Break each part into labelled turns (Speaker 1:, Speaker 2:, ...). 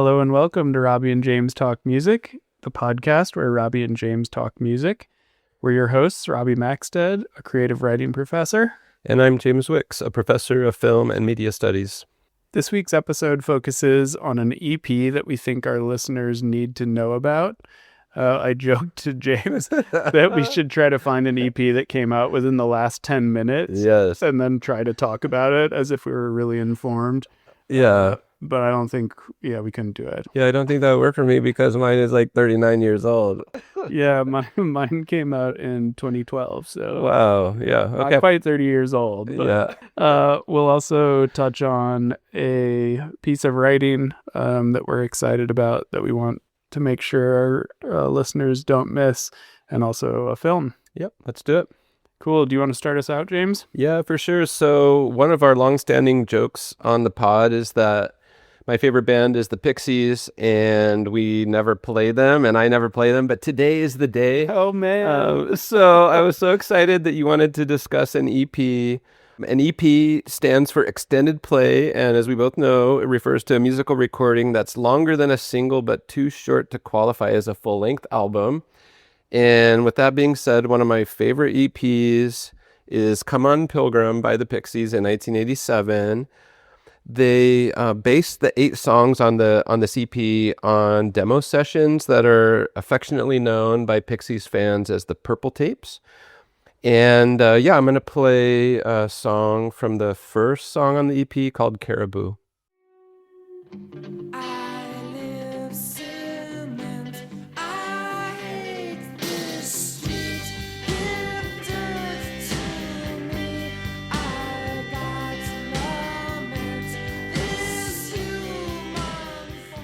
Speaker 1: Hello and welcome to Robbie and James Talk Music, the podcast where Robbie and James talk music. We're your hosts, Robbie Maxted, a creative writing professor.
Speaker 2: And I'm James Wicks, a professor of film and media studies.
Speaker 1: This week's episode focuses on an EP that we think our listeners need to know about. I joked to James that we should try to find an EP that came out within the last 10 minutes.
Speaker 2: Yes.
Speaker 1: And then try to talk about it as if we were really informed.
Speaker 2: Yeah.
Speaker 1: But I don't think, we couldn't do it.
Speaker 2: Yeah, I don't think that would work for me because mine is like 39 years old.
Speaker 1: Yeah, mine came out in 2012, so
Speaker 2: Wow, yeah. Okay.
Speaker 1: not quite 30 years old. But,
Speaker 2: Yeah.
Speaker 1: we'll also touch on a piece of writing that we're excited about that we want to make sure our listeners don't miss, and also a film.
Speaker 2: Yep, let's do it.
Speaker 1: Cool. Do you want to start us out, James?
Speaker 2: Yeah, for sure. So one of our longstanding jokes on the pod is that my favorite band is the Pixies, and we never play them, and I never play them, but today is the day.
Speaker 1: Oh, man.
Speaker 2: So I was so excited that you wanted to discuss an EP. An EP stands for extended play, and as we both know, it refers to a musical recording that's longer than a single but too short to qualify as a full-length album. And with that being said, one of my favorite EPs is Come On Pilgrim by the Pixies in 1987. They based the 8 songs on this EP on demo sessions that are affectionately known by Pixies fans as the Purple Tapes. And I'm going to play a song from the first song on the EP called Caribou.
Speaker 3: I live cement. I hate this street. Give dirt to me. I got lament. This human form.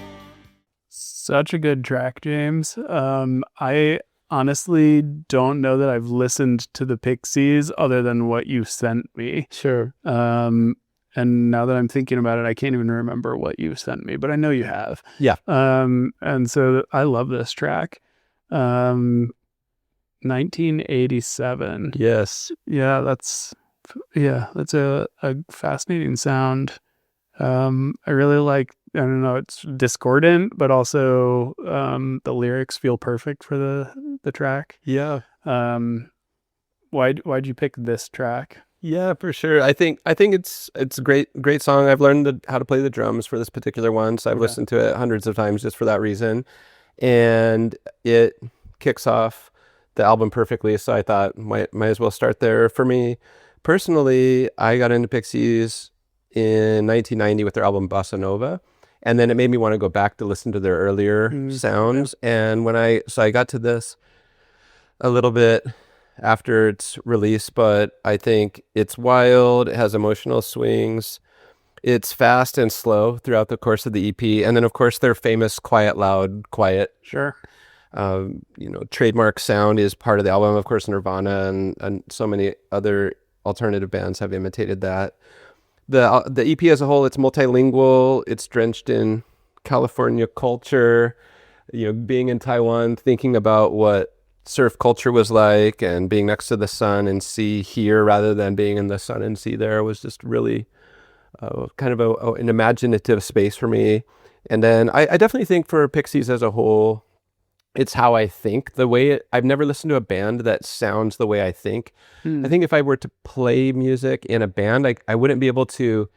Speaker 1: Such a good track, James. I honestly don't know that I've listened to the Pixies other than what you sent me.
Speaker 2: Sure.
Speaker 1: And now that I'm thinking about it, I can't even remember what you sent me, but I know you have.
Speaker 2: Yeah.
Speaker 1: And so I love this track. 1987.
Speaker 2: Yes.
Speaker 1: Yeah, that's a fascinating sound. I really like, I don't know, it's discordant, but also the lyrics feel perfect for the track.
Speaker 2: Yeah.
Speaker 1: Why'd you pick this track?
Speaker 2: Yeah, for sure. I think it's a great song. I've learned how to play the drums for this particular one, so I've listened to it hundreds of times just for that reason. And it kicks off the album perfectly, so I thought might as well start there. For me personally, I got into Pixies in 1990 with their album Bossa Nova, and then it made me want to go back to listen to their earlier sounds. And I got to this a little bit after its release, but I think it's wild. It has emotional swings. It's fast and slow throughout the course of the EP. And then, of course, their famous quiet, loud, quiet.
Speaker 1: Sure.
Speaker 2: Trademark sound is part of the album. Of course, Nirvana and so many other alternative bands have imitated that. The EP as a whole, it's multilingual. It's drenched in California culture. Being in Taiwan, thinking about what surf culture was like, and being next to the sun and sea here rather than being in the sun and sea there was just really kind of an imaginative space for me. And then I definitely think for Pixies as a whole, it's how I think. I've never listened to a band that sounds the way I think. I think if I were to play music in a band, I wouldn't be able to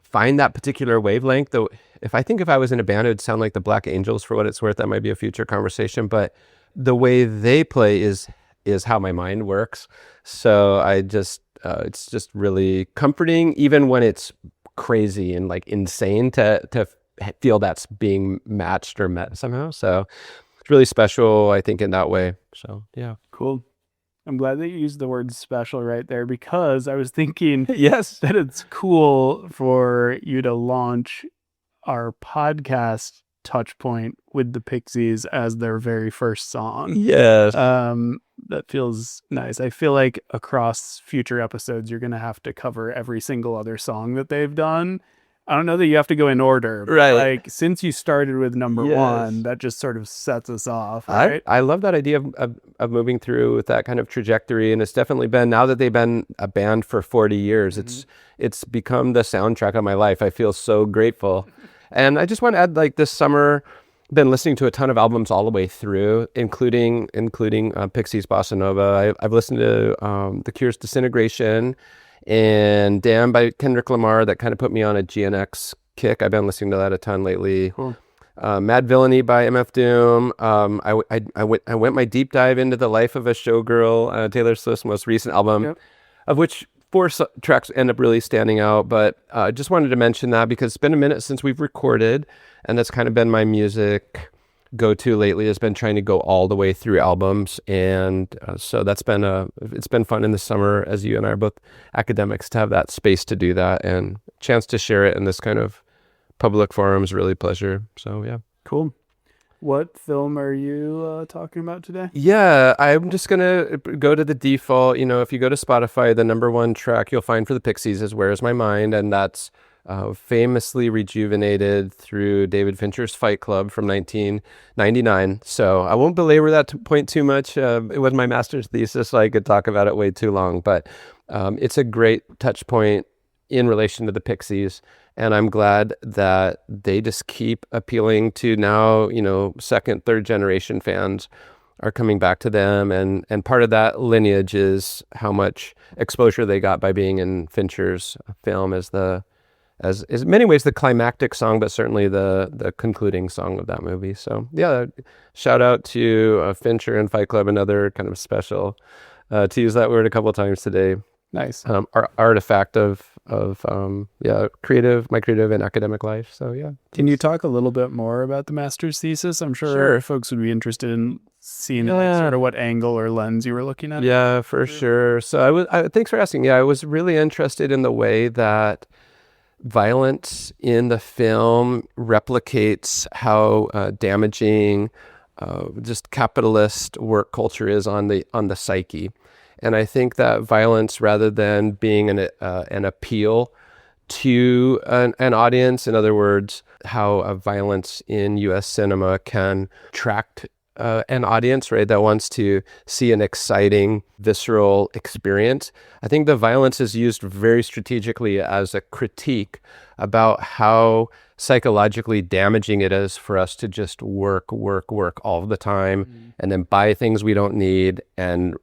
Speaker 2: find that particular wavelength. Though if I was in a band, it would sound like the Black Angels, for what it's worth. That might be a future conversation, but the way they play is how my mind works. So it's just really comforting, even when it's crazy and like insane, to feel that's being matched or met somehow. So it's really special, I think, in that way. So yeah.
Speaker 1: Cool. I'm glad that you used the word special right there, because I was thinking
Speaker 2: Yes.
Speaker 1: that it's cool for you to launch our podcast touch point with the Pixies as their very first song.
Speaker 2: Yes.
Speaker 1: That feels nice. I feel like across future episodes, you're going to have to cover every single other song that they've done. I don't know that you have to go in order. But
Speaker 2: Right.
Speaker 1: like, since you started with number
Speaker 2: Yes.
Speaker 1: one, that just sort of sets us off, right?
Speaker 2: I love that idea of moving through with that kind of trajectory. And it's definitely been, now that they've been a band for 40 years, it's become the soundtrack of my life. I feel so grateful. And I just want to add, like, this summer, been listening to a ton of albums all the way through, including Pixies Bossa Nova. I've listened to The Cure's Disintegration and Damn by Kendrick Lamar. That kind of put me on a GNX kick. I've been listening to that a ton lately.
Speaker 1: Cool.
Speaker 2: Mad Villainy by MF Doom. I went my deep dive into the life of a showgirl, Taylor Swift's most recent album,
Speaker 1: Yep.
Speaker 2: of which 4 tracks end up really standing out. But I just wanted to mention that because it's been a minute since we've recorded, and that's kind of been my music go-to lately, has been trying to go all the way through albums. And so it's been fun in the summer, as you and I are both academics, to have that space to do that, and chance to share it in this kind of public forum is really a pleasure. So yeah.
Speaker 1: Cool. What film are you talking about today?
Speaker 2: Yeah, I'm just going to go to the default. If you go to Spotify, the number 1 track you'll find for the Pixies is Where Is My Mind? And that's famously rejuvenated through David Fincher's Fight Club from 1999. So I won't belabor that point too much. It was my master's thesis, so I could talk about it way too long. But it's a great touch point in relation to the Pixies. And I'm glad that they just keep appealing to now, second, third generation fans are coming back to them. And part of that lineage is how much exposure they got by being in Fincher's film as in many ways the climactic song, but certainly the concluding song of that movie. So yeah, shout out to Fincher and Fight Club, another kind of special, to use that word a couple of times today.
Speaker 1: Nice.
Speaker 2: Artifact of my creative and academic life. So yeah.
Speaker 1: Can you talk a little bit more about the master's thesis? I'm sure folks would be interested in seeing sort of what angle or lens you were looking at.
Speaker 2: Yeah, for sure. So thanks for asking. Yeah, I was really interested in the way that violence in the film replicates how damaging just capitalist work culture is on the psyche. And I think that violence, rather than being an appeal to an audience, in other words, how violence in U.S. cinema can attract an audience, right, that wants to see an exciting, visceral experience. I think the violence is used very strategically as a critique about how psychologically damaging it is for us to just work all the time, and then buy things we don't need and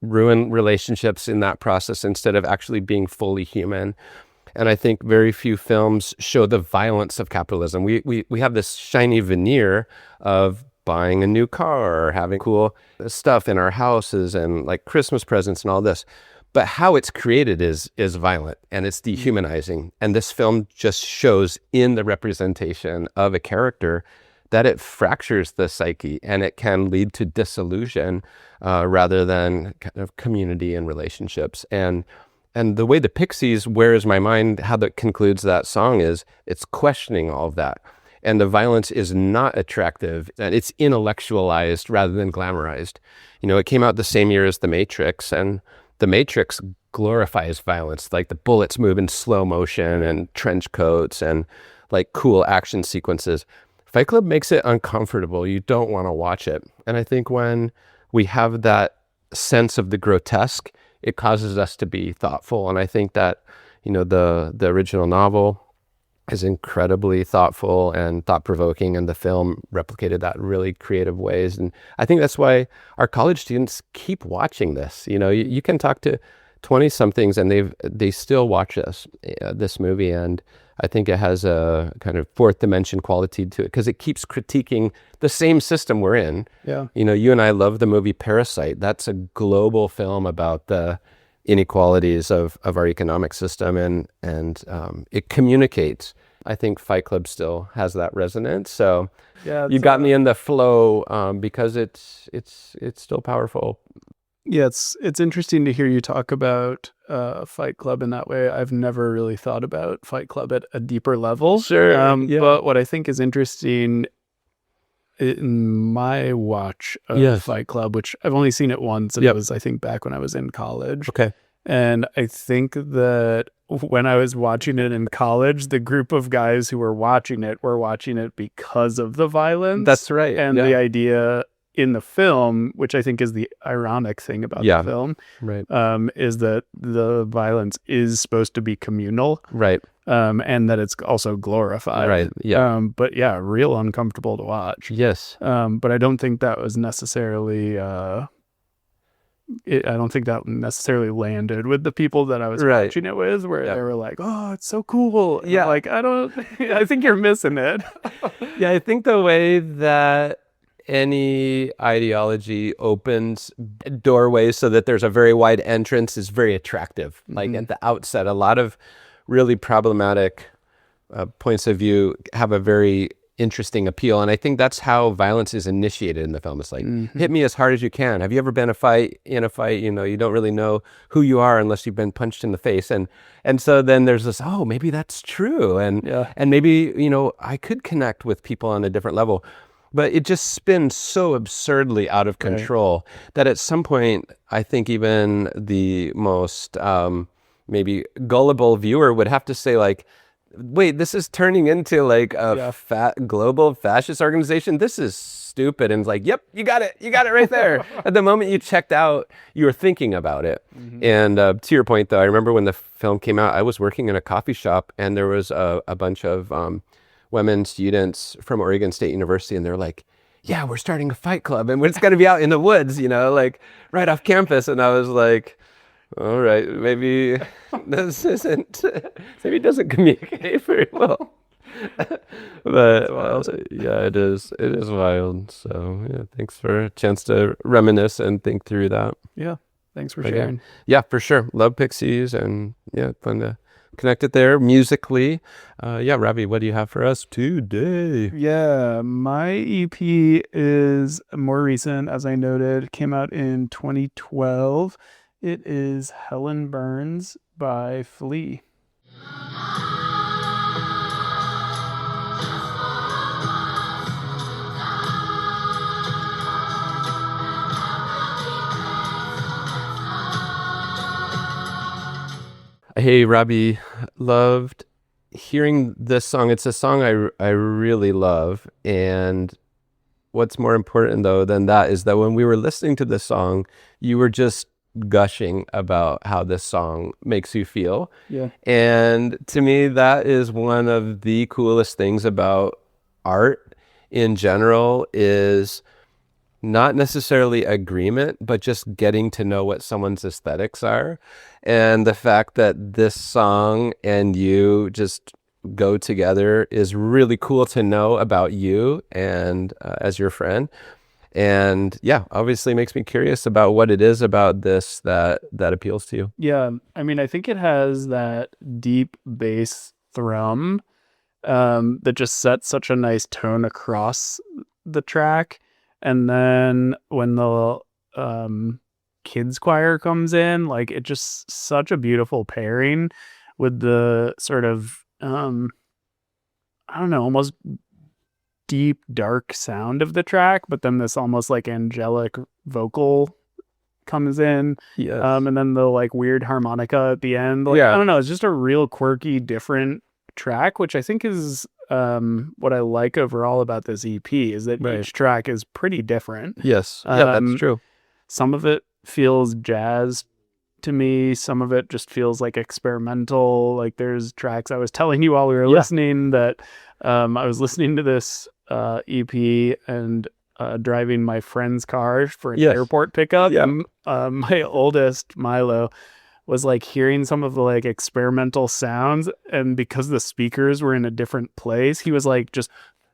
Speaker 2: ruin relationships in that process instead of actually being fully human. And I think very few films show the violence of capitalism. We have this shiny veneer of buying a new car or having cool stuff in our houses and like Christmas presents and all this. But how it's created is violent, and it's dehumanizing. And this film just shows in the representation of a character that it fractures the psyche, and it can lead to disillusion rather than kind of community and relationships. And the way the Pixies, Where Is My Mind, how that concludes that song is it's questioning all of that. And the violence is not attractive, and it's intellectualized rather than glamorized. It came out the same year as The Matrix, and The Matrix glorifies violence, like the bullets move in slow motion and trench coats and like cool action sequences. Fight Club makes it uncomfortable. You don't want to watch it. And I think when we have that sense of the grotesque, it causes us to be thoughtful. And I think that, the original novel is incredibly thoughtful and thought-provoking, and the film replicated that in really creative ways. And I think that's why our college students keep watching this. You can talk to 20-somethings and they still watch this movie. And I think it has a kind of fourth dimension quality to it because it keeps critiquing the same system we're in.
Speaker 1: Yeah.
Speaker 2: You and I love the movie Parasite. That's a global film about the inequalities of our economic system, and it communicates. I think Fight Club still has that resonance. So
Speaker 1: Yeah,
Speaker 2: you got me in the flow because it's still powerful.
Speaker 1: Yeah, it's interesting to hear you talk about Fight Club in that way. I've never really thought about Fight Club at a deeper level.
Speaker 2: Sure. Yeah.
Speaker 1: But what I think is interesting in my watch of Fight Club, which I've only seen it once, and it was, I think, back when I was in college.
Speaker 2: Okay.
Speaker 1: And I think that when I was watching it in college, the group of guys who were watching it because of the violence.
Speaker 2: That's right.
Speaker 1: And the idea in the film, which I think is the ironic thing about
Speaker 2: Yeah.
Speaker 1: the film,
Speaker 2: Right.
Speaker 1: is that the violence is supposed to be communal,
Speaker 2: Right.
Speaker 1: and that it's also glorified.
Speaker 2: Right. Yeah.
Speaker 1: But yeah, real uncomfortable to watch.
Speaker 2: Yes.
Speaker 1: But I don't think that was necessarily. I don't think that necessarily landed with the people that I was
Speaker 2: Right.
Speaker 1: watching it with, where
Speaker 2: Yeah.
Speaker 1: they were like, "Oh, it's so cool." And I'm
Speaker 2: Yeah.
Speaker 1: like, I don't. I think you're missing it.
Speaker 2: Yeah, I think the way that any ideology opens doorways so that there's a very wide entrance is very attractive. Like at the outset, a lot of really problematic points of view have a very interesting appeal. And I think that's how violence is initiated in the film. It's like, hit me as hard as you can. Have you ever been in a fight, you don't really know who you are unless you've been punched in the face. And so then there's this, oh, maybe that's true. And maybe, I could connect with people on a different level. But it just spins so absurdly out of control that at some point, I think even the most maybe gullible viewer would have to say, like, wait, this is turning into like a fat global fascist organization. This is stupid. And it's like, yep, you got it right there. At the moment you checked out, you were thinking about it. And to your point, though, I remember when the film came out, I was working in a coffee shop, and there was a bunch of women students from Oregon State University, and they're like, yeah, we're starting a fight club, and it's going to be out in the woods, like right off campus. And I was like, all right, maybe this maybe it doesn't communicate very well. But yeah, it is wild. So yeah, thanks for a chance to reminisce and think through that.
Speaker 1: Yeah, thanks for sharing.
Speaker 2: Yeah, for sure. Love Pixies, and yeah, fun to connect it there musically. Yeah, Robbie, what do you have for us today?
Speaker 1: Yeah, my EP is more recent, as I noted, came out in 2012. It is Helen Burns by Flea.
Speaker 2: Hey, Robbie, loved hearing this song. It's a song I really love. And what's more important, though, than that is that when we were listening to this song, you were just gushing about how this song makes you feel.
Speaker 1: Yeah.
Speaker 2: And to me, that is one of the coolest things about art in general, is not necessarily agreement, but just getting to know what someone's aesthetics are. And the fact that this song and you just go together is really cool to know about you and as your friend. And yeah, obviously makes me curious about what it is about this that appeals to you.
Speaker 1: Yeah, I mean, I think it has that deep bass thrum that just sets such a nice tone across the track. And then when the kids choir comes in, like, it just such a beautiful pairing with the sort of I don't know, almost deep dark sound of the track, but then this almost like angelic vocal comes in. And then the like weird harmonica at the end. Like, I don't know, it's just a real quirky, different track, which I think is what I like overall about this EP, is that each track is pretty different.
Speaker 2: Yes. Yeah, that's true.
Speaker 1: Some of it feels jazz to me. Some of it just feels like experimental. Like, there's tracks, I was telling you while we were listening that I was listening to this EP and driving my friend's car for an airport pickup. My oldest, Milo, was like hearing some of the like experimental sounds, and because the speakers were in a different place, he was like just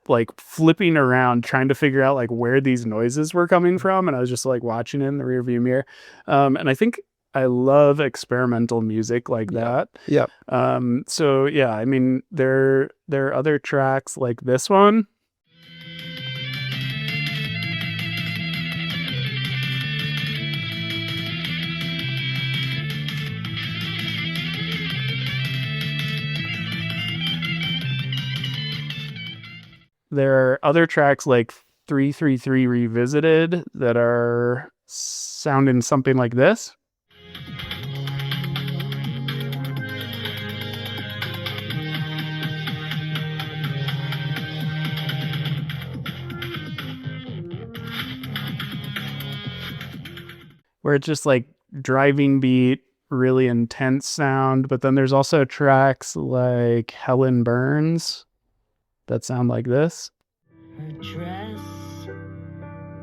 Speaker 1: like flipping around trying to figure out like where these noises were coming from, and I was just like watching it in the rearview mirror. And I think I love experimental music like that. So yeah, I mean, there are other tracks like this one. There are other tracks like 333 Revisited that are sounding something like this. where it's just like driving beat, really intense sound. But then there's also tracks like Helen Burns that sound like this.
Speaker 3: Her dress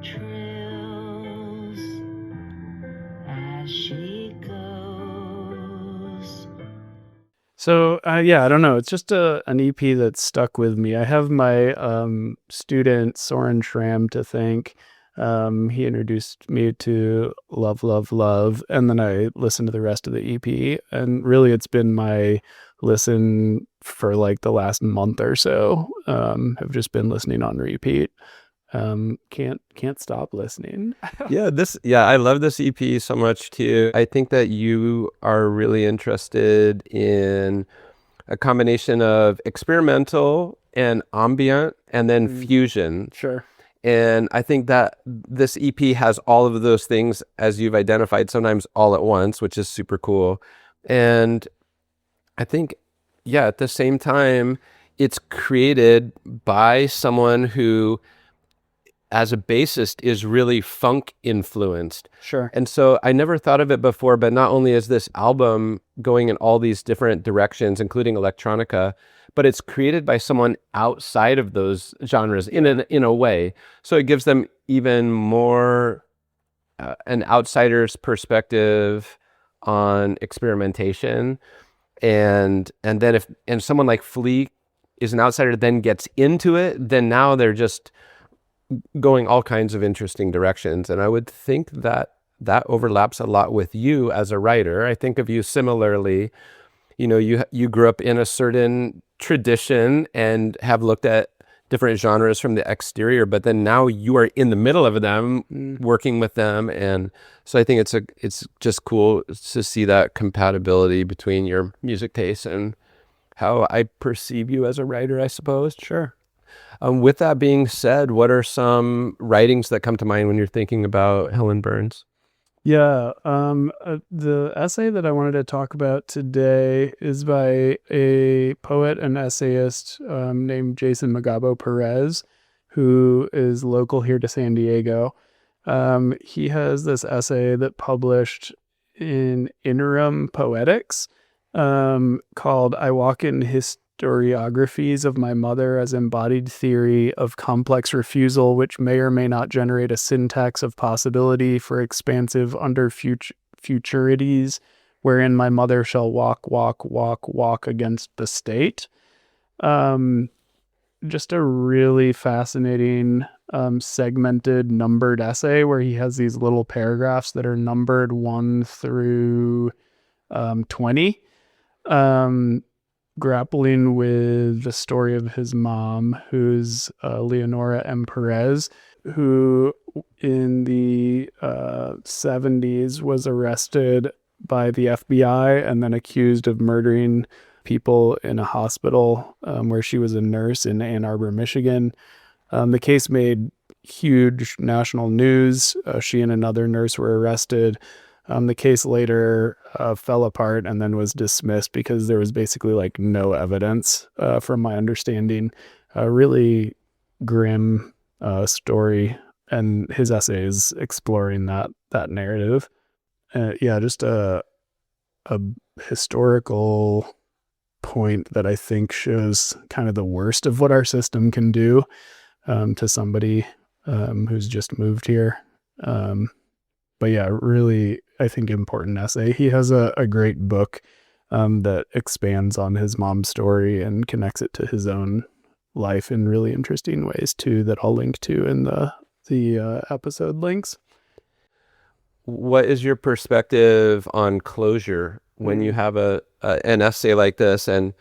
Speaker 3: trills as she goes.
Speaker 1: So yeah, I don't know. It's just an EP that stuck with me. I have my student Soren Schramm to thank. He introduced me to Love, Love, Love, and then I listened to the rest of the EP. And really, it's been my listen for like the last month or so. Have just been listening on repeat. Can't stop listening.
Speaker 2: I love this EP so much too. I think that you are really interested in a combination of experimental and ambient and then fusion.
Speaker 1: Sure.
Speaker 2: And I think that this EP has all of those things, as you've identified, sometimes all at once, which is super cool. And I think, at the same time, it's created by someone who, as a bassist, is really funk influenced.
Speaker 1: Sure.
Speaker 2: And so I never thought of it before, but not only is this album going in all these different directions, including electronica, but it's created by someone outside of those genres in a way. So it gives them even more an outsider's perspective on experimentation. And then if someone like Flea is an outsider, then gets into it, then now they're just going all kinds of interesting directions. And I would think that overlaps a lot with you as a writer. I think of you similarly. You grew up in a certain tradition and have looked at different genres from the exterior, but then now you are in the middle of them, working with them. And so I think it's just cool to see that compatibility between your music taste and how I perceive you as a writer, I suppose.
Speaker 1: Sure.
Speaker 2: With that being said, what are some writings that come to mind when you're thinking about Helen Burns?
Speaker 1: Yeah, the essay that I wanted to talk about today is by a poet and essayist named Jason Magabo Perez, who is local here to San Diego. He has this essay that published in Interim Poetics called "I Walk in Historiographies of My Mother as Embodied Theory of Complex Refusal, which may or may not generate a syntax of possibility for expansive under futurities, wherein my mother shall walk against the state." Just a really fascinating segmented numbered essay where he has these little paragraphs that are numbered 1 through 20. Grappling with the story of his mom, who's Leonora M. Perez, who in the 70s was arrested by the FBI and then accused of murdering people in a hospital where she was a nurse in Ann Arbor, Michigan. The case made huge national news. She and another nurse were arrested. The case later fell apart and then was dismissed because there was basically like no evidence, from my understanding. A really grim story, and his essay is exploring that narrative. Just a historical point that I think shows kind of the worst of what our system can do to somebody who's just moved here. But yeah, really, I think important essay. He has a great book that expands on his mom's story and connects it to his own life in really interesting ways too, that I'll link to in the episode links.
Speaker 2: What is your perspective on closure when you have an essay like this, and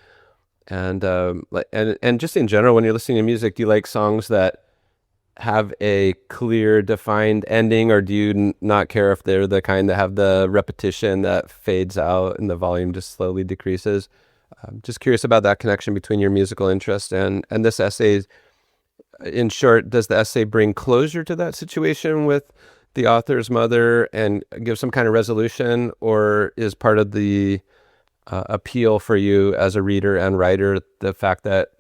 Speaker 2: just in general when you're listening to music? Do you like songs that have a clear, defined ending, or do you not care if they're the kind that have the repetition that fades out and the volume just slowly decreases? Just curious about that connection between your musical interest and this essay. In short, does the essay bring closure to that situation with the author's mother and give some kind of resolution, or is part of the appeal for you as a reader and writer the fact that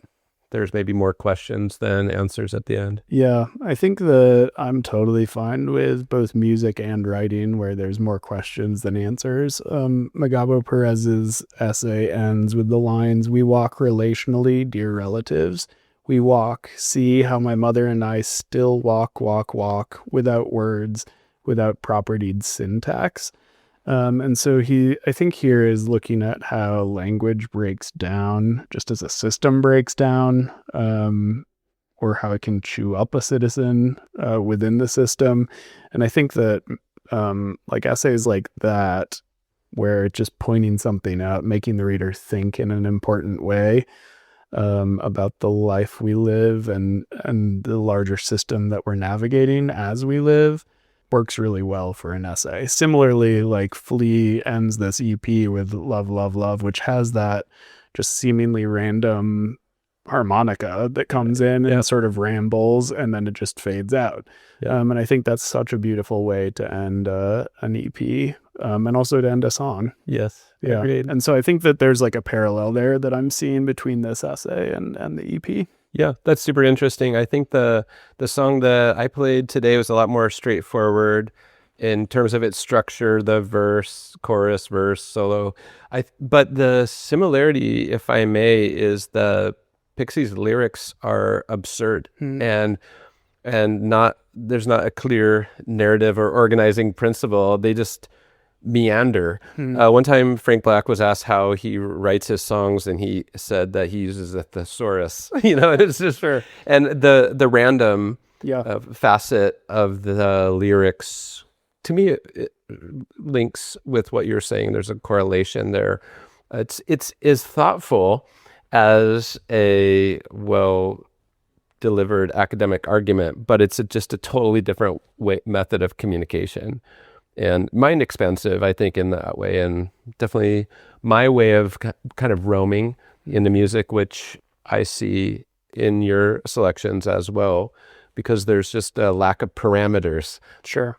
Speaker 2: there's maybe more questions than answers at the end.
Speaker 1: Yeah, I think that I'm totally fine with both music and writing where there's more questions than answers. Magabo Perez's essay ends with the lines, "We walk relationally, dear relatives. We walk, see how my mother and I still walk, without words, without propertied syntax." And so I think here is looking at how language breaks down just as a system breaks down, or how it can chew up a citizen within the system. And I think that like essays like that, where it's just pointing something out, making the reader think in an important way about the life we live and the larger system that we're navigating as we live, works really well for an essay. Similarly, like Flea ends this EP with Love, Love, Love, which has that just seemingly random harmonica that comes in and sort of rambles and then it just fades out. And I think that's such a beautiful way to end an EP and also to end a song.
Speaker 2: Yes.
Speaker 1: Yeah.
Speaker 2: Agreed.
Speaker 1: And so I think that there's like a parallel there that I'm seeing between this essay and the EP.
Speaker 2: Yeah, that's super interesting. I think the song that I played today was a lot more straightforward in terms of its structure, the verse, chorus, verse, solo. But the similarity, if I may, is the Pixies lyrics are absurd and there's not a clear narrative or organizing principle. They just meander. One time Frank Black was asked how he writes his songs and he said that he uses a thesaurus, it's just for, and the random facet of the lyrics, to me, it links with what you're saying. There's a correlation there. It's as thoughtful as a well-delivered academic argument, but it's just a totally different method of communication. And mind expansive, I think, in that way, and definitely my way of kind of roaming in the music, which I see in your selections as well, because there's just a lack of parameters.
Speaker 1: Sure.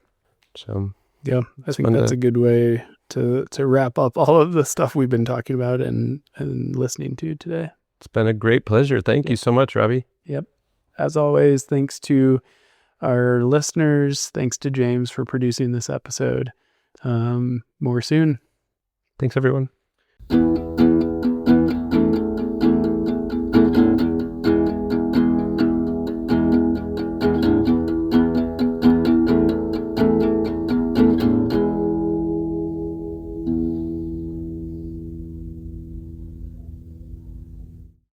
Speaker 2: So
Speaker 1: yeah, I think that's a good way to wrap up all of the stuff we've been talking about and listening to today.
Speaker 2: It's been a great pleasure. Thank you so much, Robbie.
Speaker 1: Yep. As always, thanks to our listeners. Thanks to James for producing this episode. More soon.
Speaker 2: Thanks, everyone.